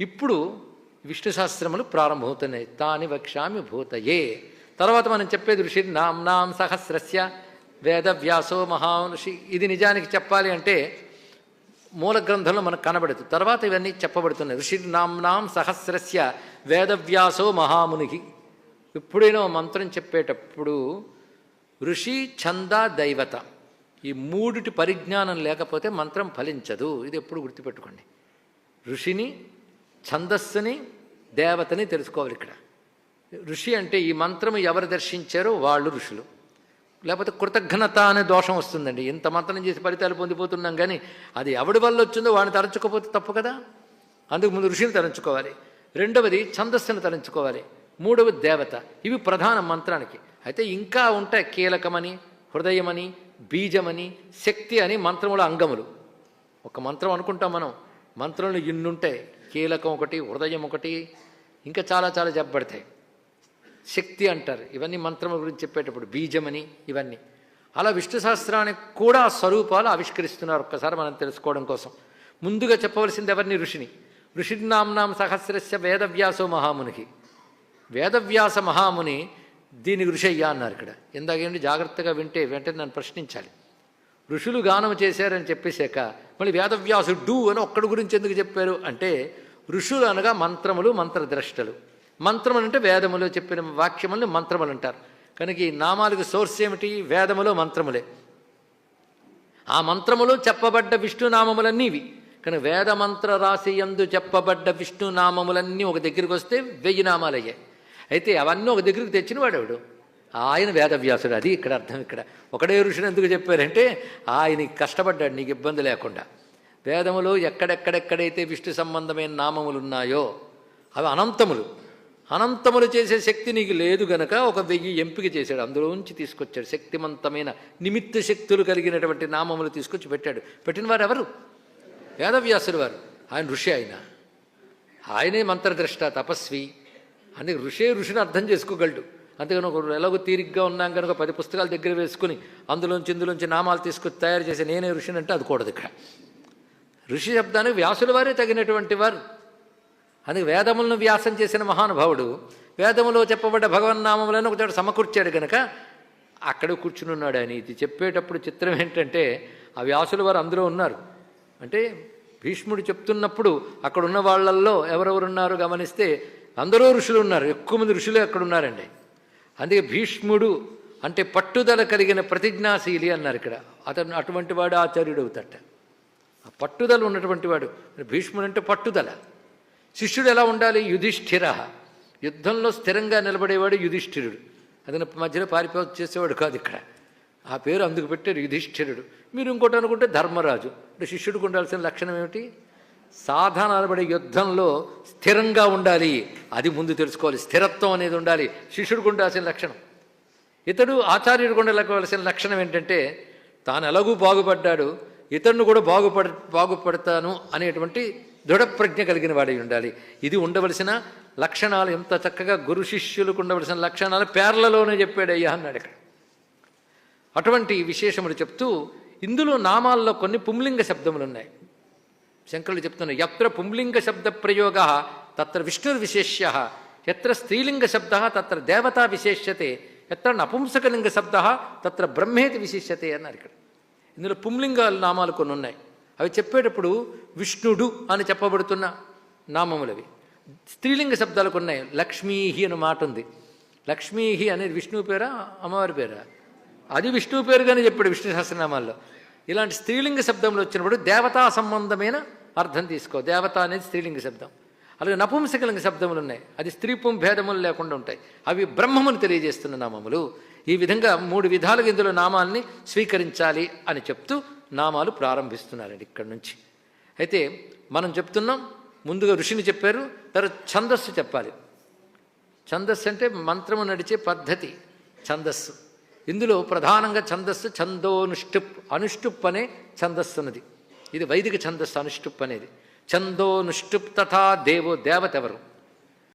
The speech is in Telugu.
ఇప్పుడు విష్ణు సహస్రములు ప్రారంభమవుతున్నాయి. తాని వక్ష్యామి భూతయే. తర్వాత మనం చెప్పేది ఋషి నామ్నాం సహస్రస్య వేదవ్యాసో మహానుషి. ఇది నిజానికి చెప్పాలి అంటే మూల గ్రంథంలో మనకు కనబడదు. తర్వాత ఇవన్నీ చెప్పబడుతున్నాయి. ఋషి నామ్నాం సహస్రస్య వేదవ్యాసో మహాముని. ఎప్పుడైనా మంత్రం చెప్పేటప్పుడు ఋషి, ఛంద, దైవత ఈ మూడిటి పరిజ్ఞానం లేకపోతే మంత్రం ఫలించదు. ఇది ఎప్పుడు గుర్తుపెట్టుకోండి. ఋషిని, ఛందస్సుని, దేవతని తెలుసుకోవాలి. ఇక్కడ ఋషి అంటే ఈ మంత్రం ఎవరు దర్శించారో వాళ్ళు ఋషులు. లేకపోతే కృతజ్ఞత అనే దోషం వస్తుందండి. ఇంత మంత్రం చేసి ఫలితాలు పొందిపోతున్నాం కానీ అది ఎవడి వల్ల వచ్చిందో వాడిని తలంచుకోకపోతే తప్పు కదా. అందుకు ముందు ఋషిని తలంచుకోవాలి, రెండవది ఛందస్సును తలంచుకోవాలి, మూడవది దేవత. ఇవి ప్రధాన మంత్రానికి. అయితే ఇంకా ఉంటాయి కీలకమని, హృదయమని, బీజమని, శక్తి అని మంత్రముల అంగములు. ఒక మంత్రం అనుకుంటాం మనం, మంత్రంలో ఇన్నుంటాయి. కీలకం ఒకటి, హృదయం ఒకటి, ఇంకా చాలా చాలా చెప్పబడతాయి. శక్తి అంటారు. ఇవన్నీ మంత్రముల గురించి చెప్పేటప్పుడు బీజమని ఇవన్నీ. అలా విష్ణు సహస్రానికి కూడా స్వరూపాలు ఆవిష్కరిస్తున్నారు. ఒక్కసారి మనం తెలుసుకోవడం కోసం ముందుగా చెప్పవలసింది ఎవరిని? ఋషిని. ఋషి నామ్నాం సహస్రస్య వేదవ్యాసో మహామునికి. వేదవ్యాస మహాముని దీనికి ఋషి అయ్యా అన్నారు. ఇక్కడ ఇందాకేంటి జాగ్రత్తగా వింటే వెంటనే నన్ను ప్రశ్నించాలి. ఋషులు గానం చేశారని చెప్పేశాక మళ్ళీ వేదవ్యాసుడు అని ఒక్కడి గురించి ఎందుకు చెప్పారు అంటే, ఋషులు అనగా మంత్రములు, మంత్రద్రష్టలు. మంత్రములు అంటే వేదములో చెప్పిన వాక్యములను మంత్రములు అంటారు. కనుక ఈ నామాలకు సోర్స్ ఏమిటి? వేదములో మంత్రములే. ఆ మంత్రములో చెప్పబడ్డ విష్ణునామములన్నీ ఇవి. కానీ వేదమంత్ర రాశి యందు చెప్పబడ్డ విష్ణునామములన్నీ ఒక దగ్గరికి వస్తే 1000 నామాలు అయ్యాయి. అయితే అవన్నీ ఒక దగ్గరికి తెచ్చిన వాడెవడు? ఆయన వేదవ్యాసుడు. అది ఇక్కడ అర్థం. ఇక్కడ ఒకడే ఋషిని ఎందుకు చెప్పారంటే ఆయన కష్టపడ్డాడు నీకు ఇబ్బంది లేకుండా. వేదములో ఎక్కడెక్కడెక్కడైతే విష్ణు సంబంధమైన నామములు ఉన్నాయో అవి అనంతములు. అనంతములు చేసే శక్తి నీకు లేదు గనక ఒక 1000 ఎంపిక చేశాడు. అందులోంచి తీసుకొచ్చాడు. శక్తిమంతమైన నిమిత్త శక్తులు కలిగినటువంటి నామములు తీసుకొచ్చి పెట్టాడు. పెట్టిన వారు ఎవరు? వేదవ్యాసుడు వారు. ఆయన ఋషి. ఆయనే మంత్రద్రష్ట, తపస్వి. అందుకే ఋషిని అర్థం చేసుకోగలడు. అంతేగాని ఒక ఎలాగో తీరిగ్గా ఉన్నాం కనుక 10 పుస్తకాల దగ్గర వేసుకుని ఇందులోంచి నామాలు తీసుకొచ్చి తయారు చేసి నేనే ఋషిని అంటే అది కూడదు. ఇక్కడ ఋషి శబ్దానికి వ్యాసుల వారే తగినటువంటి వారు. అందుకే వేదములను వ్యాసం చేసిన మహానుభావుడు వేదములో చెప్పబడ్డ భగవన్నామములను ఒకచోట సమకూర్చాడు కనుక అక్కడ కూర్చుని ఉన్నాడు ఆయన. ఇది చెప్పేటప్పుడు చిత్రం ఏంటంటే ఆ వ్యాసుల వారు అందరూ ఉన్నారు. అంటే భీష్ముడు చెప్తున్నప్పుడు అక్కడ ఉన్న వాళ్ళల్లో ఎవరెవరున్నారో గమనిస్తే అందరూ ఋషులు ఉన్నారు. ఎక్కువ మంది ఋషులే అక్కడ ఉన్నారండి. అందుకే భీష్ముడు అంటే పట్టుదల కలిగిన ప్రతిజ్ఞాశీలి అన్నారు. ఇక్కడ అతను అటువంటి వాడు ఆచార్యుడు అవుతాట. ఆ పట్టుదల ఉన్నటువంటి వాడు భీష్ముడు అంటే పట్టుదల. శిష్యుడు ఎలా ఉండాలి? యుధిష్ఠిర. యుద్ధంలో స్థిరంగా నిలబడేవాడు యుధిష్ఠిరుడు. అతను మధ్యలో చేసేవాడు కాదు. ఇక్కడ ఆ పేరు అందుకు పెట్టారు యుధిష్ఠిరుడు. మీరు ఇంకోటి అనుకుంటే ధర్మరాజు. అంటే శిష్యుడికి ఉండాల్సిన లక్షణం ఏమిటి? సాధనపడే యుద్ధంలో స్థిరంగా ఉండాలి. అది ముందు తెలుసుకోవాలి. స్థిరత్వం అనేది ఉండాలి. శిష్యుడికి ఉండాల్సిన లక్షణం. ఇతడు ఆచార్యుడికి ఉండవలసిన లక్షణం ఏంటంటే తాను ఎలాగూ బాగుపడ్డాడు, ఇతరును కూడా బాగుపడతాను అనేటువంటి దృఢప్రజ్ఞ కలిగిన వాడై ఉండాలి. ఇది ఉండవలసిన లక్షణాలు. ఎంత చక్కగా గురు శిష్యులకు ఉండవలసిన లక్షణాలు పేర్లలోనే చెప్పాడయ్యా అన్నాడు ఇక్కడ. అటువంటి విశేషములు చెప్తూ ఇందులో నామాల్లో కొన్ని పుంలింగ శబ్దములు ఉన్నాయి. శంకరులు చెప్తున్నారు, ఎత్ర పుంలింగ శబ్ద ప్రయోగ తత్ర విష్ణుర్విశేష్య, ఎత్ర స్త్రీలింగ శబ్ద తత్ర దేవతా విశేష్యతే, ఎత్ర నపుంసకలింగ శబ్ద తత్ర బ్రహ్మేతి విశేష్యతే అన్నారు ఇక్కడ. ఇందులో పుంలింగాల నామాలు కొన్ని ఉన్నాయి. అవి చెప్పేటప్పుడు విష్ణుడు అని చెప్పబడుతున్న నామములవి. స్త్రీలింగ శబ్దాలకు ఉన్నాయి. లక్ష్మీహి అనే మాట ఉంది. లక్ష్మీహి అనేది విష్ణువు పేరా అమ్మవారి పేరా? అది విష్ణువు పేరుగానే చెప్పాడు విష్ణు సహస్రనామాల్లో. ఇలాంటి స్త్రీలింగ శబ్దంలో వచ్చినప్పుడు దేవతా సంబంధమైన అర్థం తీసుకో. దేవత అనేది స్త్రీలింగ శబ్దం. అలాగే నపుంసకలింగ శబ్దములు ఉన్నాయి. అది స్త్రీ పుం భేదములు లేకుండా ఉంటాయి. అవి బ్రహ్మమును తెలియజేస్తున్న నామములు. ఈ విధంగా 3 విధాలుగా ఇందులో నామాల్ని స్వీకరించాలి అని చెప్తూ నామాలు ప్రారంభిస్తున్నారండి ఇక్కడి నుంచి. అయితే మనం చెప్తున్నాం ముందుగా ఋషిని చెప్పారు, తర్వాత ఛందస్సు చెప్పాలి. ఛందస్సు అంటే మంత్రము నడిచే పద్ధతి ఛందస్సు. ఇందులో ప్రధానంగా ఛందస్సు ఛందోనుష్టుప్. అనుష్టుప్ అనే ఛందస్సు ఉన్నది. ఇది వైదిక ఛందస్సు అనుష్టుప్ అనేది. ఛందోనుష్టుప్ తథా దేవో. దేవత ఎవరు?